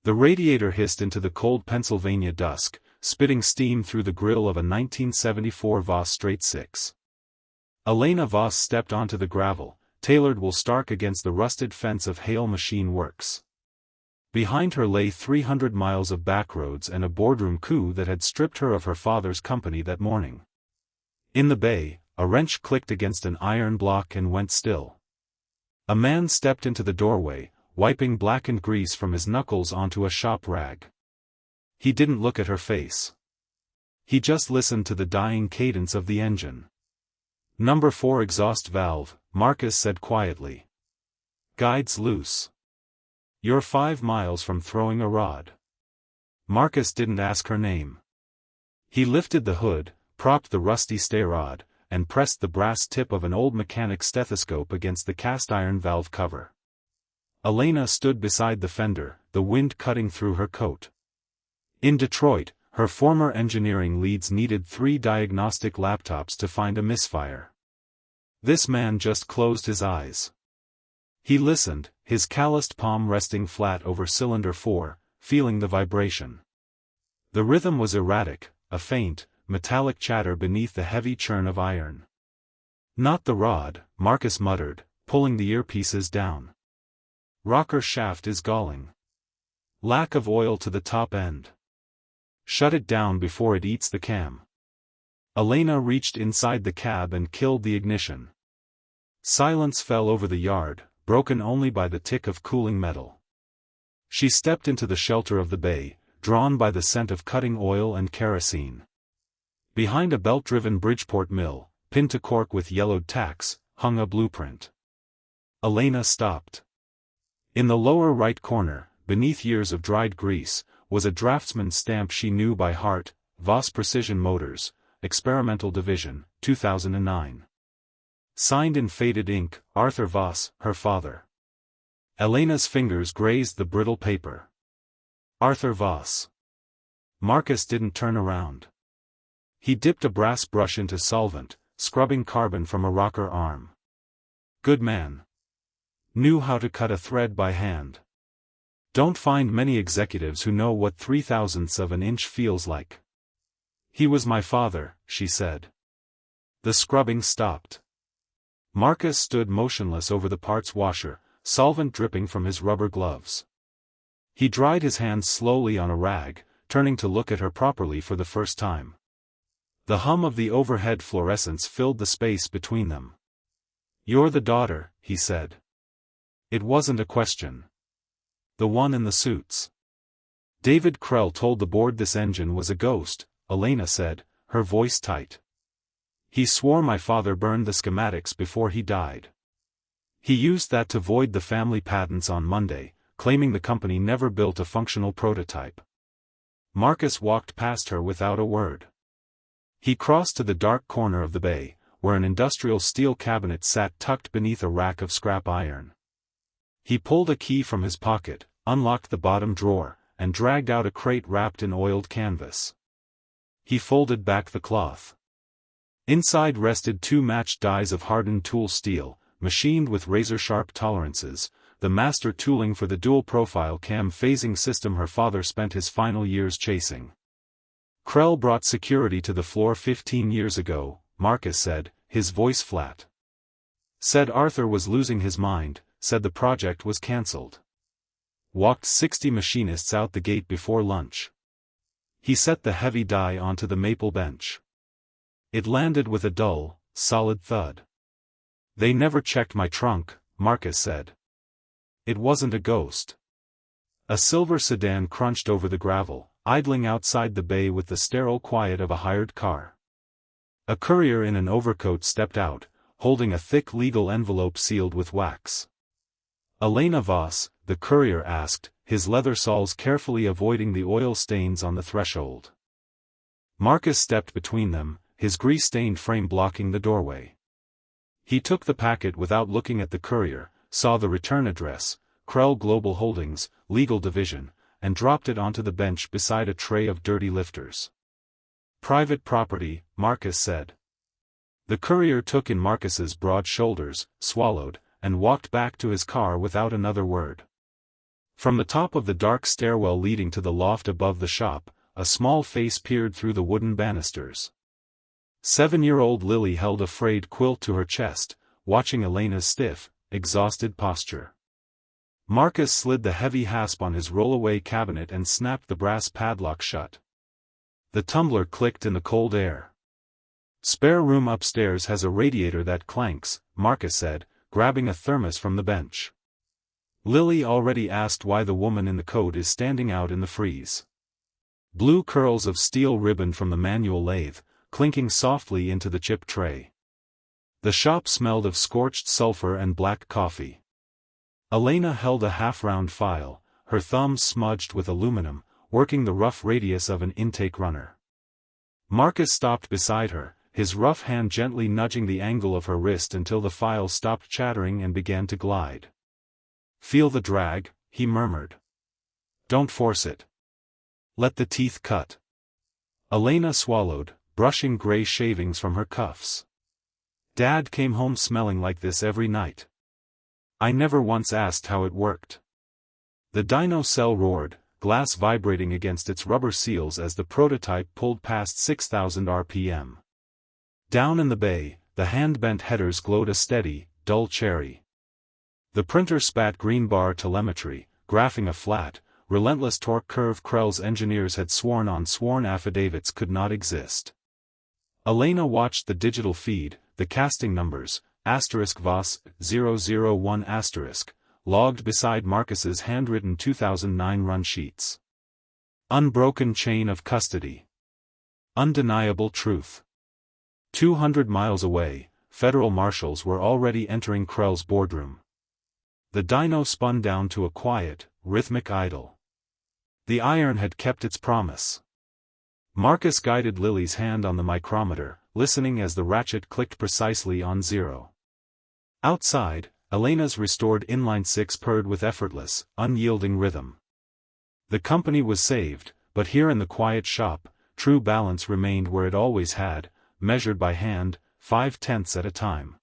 The radiator hissed into the cold Pennsylvania dusk, spitting steam through the grill of a 1974 Voss straight six. Elena Voss stepped onto the gravel, tailored wool stark against the rusted fence of Hale Machine Works. Behind her lay 300 miles of backroads and a boardroom coup that had stripped her of her father's company that morning. In the bay, a wrench clicked against an iron block and went still. A man stepped into the doorway, wiping blackened grease from his knuckles onto a shop rag. He didn't look at her face. He just listened to the dying cadence of the engine. "Number 4 exhaust valve," Marcus said quietly. "Guides loose. You're 5 miles from throwing a rod." Marcus didn't ask her name. He lifted the hood, propped the rusty stay rod, and pressed the brass tip of an old mechanic's stethoscope against the cast-iron valve cover. Elena stood beside the fender, the wind cutting through her coat. In Detroit, her former engineering leads needed 3 diagnostic laptops to find a misfire. This man just closed his eyes. He listened, his calloused palm resting flat over cylinder 4, feeling the vibration. The rhythm was erratic, a faint, metallic chatter beneath the heavy churn of iron. "Not the rod," Marcus muttered, pulling the earpieces down. "Rocker shaft is galling. Lack of oil to the top end. Shut it down before it eats the cam." Elena reached inside the cab and killed the ignition. Silence fell over the yard, broken only by the tick of cooling metal. She stepped into the shelter of the bay, drawn by the scent of cutting oil and kerosene. Behind a belt-driven Bridgeport mill, pinned to cork with yellowed tacks, hung a blueprint. Elena stopped. In the lower right corner, beneath years of dried grease, was a draftsman's stamp she knew by heart: Voss Precision Motors, Experimental Division, 2009. Signed in faded ink, Arthur Voss, her father. Elena's fingers grazed the brittle paper. Arthur Voss. Marcus didn't turn around. He dipped a brass brush into solvent, scrubbing carbon from a rocker arm. Good man. Knew how to cut a thread by hand. Don't find many executives who know what 3/1000ths of an inch feels like. "He was my father," she said. The scrubbing stopped. Marcus stood motionless over the parts washer, solvent dripping from his rubber gloves. He dried his hands slowly on a rag, turning to look at her properly for the first time. The hum of the overhead fluorescents filled the space between them. "You're the daughter," he said. It wasn't a question. "The one in the suits." "David Krell told the board this engine was a ghost," Elena said, her voice tight. "He swore my father burned the schematics before he died. He used that to void the family patents on Monday, claiming the company never built a functional prototype." Marcus walked past her without a word. He crossed to the dark corner of the bay, where an industrial steel cabinet sat tucked beneath a rack of scrap iron. He pulled a key from his pocket, unlocked the bottom drawer, and dragged out a crate wrapped in oiled canvas. He folded back the cloth. Inside rested 2 matched dies of hardened tool steel, machined with razor-sharp tolerances, the master tooling for the dual-profile cam phasing system her father spent his final years chasing. "Krell brought security to the floor 15 years ago," Marcus said, his voice flat. "Said Arthur was losing his mind, said the project was cancelled. Walked 60 machinists out the gate before lunch. He set the heavy die onto the maple bench. It landed with a dull, solid thud. They never checked my trunk," Marcus said. It wasn't a ghost. A silver sedan crunched over the gravel, idling outside the bay with the sterile quiet of a hired car. A courier in an overcoat stepped out, holding a thick legal envelope sealed with wax. "Elena Voss?" the courier asked, his leather soles carefully avoiding the oil stains on the threshold. Marcus stepped between them, his grease-stained frame blocking the doorway. He took the packet without looking at the courier, saw the return address, Krell Global Holdings, Legal Division, and dropped it onto the bench beside a tray of dirty lifters. "Private property," Marcus said. The courier took in Marcus's broad shoulders, swallowed, and walked back to his car without another word. From the top of the dark stairwell leading to the loft above the shop, a small face peered through the wooden banisters. 7-year-old Lily held a frayed quilt to her chest, watching Elena's stiff, exhausted posture. Marcus slid the heavy hasp on his rollaway cabinet and snapped the brass padlock shut. The tumbler clicked in the cold air. "Spare room upstairs has a radiator that clanks," Marcus said, grabbing a thermos from the bench. Lily already asked why the woman in the coat is standing out in the freeze. Blue curls of steel ribbon from the manual lathe, clinking softly into the chip tray. The shop smelled of scorched sulfur and black coffee. Elena held a half-round file, her thumbs smudged with aluminum, working the rough radius of an intake runner. Marcus stopped beside her, his rough hand gently nudging the angle of her wrist until the file stopped chattering and began to glide. "Feel the drag," he murmured. "Don't force it. Let the teeth cut." Elena swallowed, brushing gray shavings from her cuffs. "Dad came home smelling like this every night. I never once asked how it worked." The dyno cell roared, glass vibrating against its rubber seals as the prototype pulled past 6,000 RPM. Down in the bay, the hand-bent headers glowed a steady, dull cherry. The printer spat green bar telemetry, graphing a flat, relentless torque curve Krell's engineers had sworn on sworn affidavits could not exist. Elena watched the digital feed, the casting numbers, *Voss 001*, logged beside Marcus's handwritten 2009 run sheets. Unbroken chain of custody. Undeniable truth. 200 miles away, federal marshals were already entering Krell's boardroom. The dyno spun down to a quiet, rhythmic idle. The iron had kept its promise. Marcus guided Lily's hand on the micrometer, listening as the ratchet clicked precisely on 0. Outside, Elena's restored inline-6 purred with effortless, unyielding rhythm. The company was saved, but here in the quiet shop, true balance remained where it always had, measured by hand, 5/10 at a time.